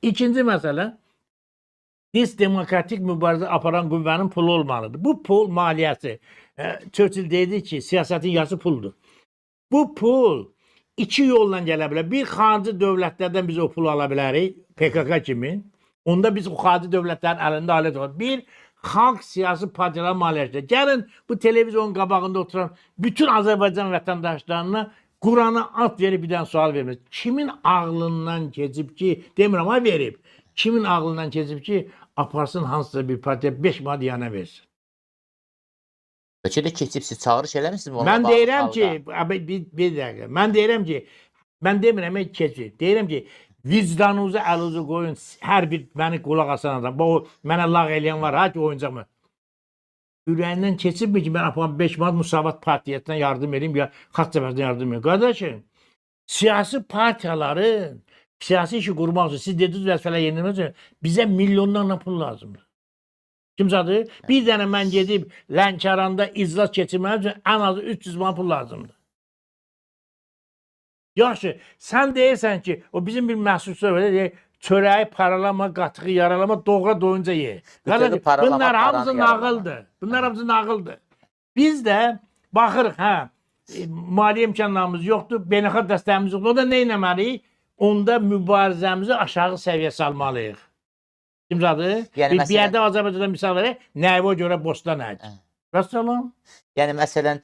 İkinci məsələ, biz demokratik mübarizə aparan qüvvənin pulu olmalıdır. Bu pul maliyyəsi. Churchill dedi ki, siyasətin yarısı puldur. Bu pul iki yolla gələ bilər. Bir, xarici dövlətlərdən biz o pulu ala bilərik, PKK kimi. Onda biz o xarici dövlətlərin əlində alət olur. Bir, xalq siyasi partiyaları maliyyələşdirir. Gəlin bu televizyon qabağında oturan bütün Azərbaycan vətəndaşlarına Qurana at verib bir dənə sual vermez. Kimin ağlından keçib ki, demirəm ha verib, kimin ağlından keçib ki, aparsın hansısa bir partiya 5 manat yana versin. Bəlkə də keçibsiz, çağırış eləmişsiniz mi? Mən deyirəm ki, bir dəqiqə, mən deyirəm ki, mən demirəm ki, keçib. Deyirəm ki, vicdanınızı əlinizə qoyun, hər bir məni qulaq asan adam. Bu, mənə lağ eləyən var, ha ki, oyuncaq mı? Ürəyindən keçibmi ki, mən aparım 5 manat Müsavat Partiyasından yardım edeyim, ya Xalq Cəbhəsindən yardım edeyim. Qardaşım, siyasi partiyaların, siyasi işi qurmaq üçün, siz dediniz vəzifələr yenilmək üçün, bizə milyonlarla pul lazımdır. Kimsədir? Bir dənə mən gedib Lənkəranda iclas keçirmək üçün ən azı 300 manat pul lazımdır. Yaxşı, sən deyirsən ki, o bizim bir məhsul söhbədə çörəyi paralama, qatığı yaralama, doğra doyunca ye. Bunlar hamısı nağıldır. Bunlar hamısı nağıldır. Biz də baxırıq, hə, maliyyə imkanlarımız yoxdur, beynəlxalq dəstəyimiz yoxdur. O da nə etməliyik? Onda mübarizəmizi aşağı səviyyə salmalıyıq. Kimzadır? Bir yerdə Azərbaycanda misal verək, nəyə görə Bostan əc. Vəssalam. Yəni, məsələn,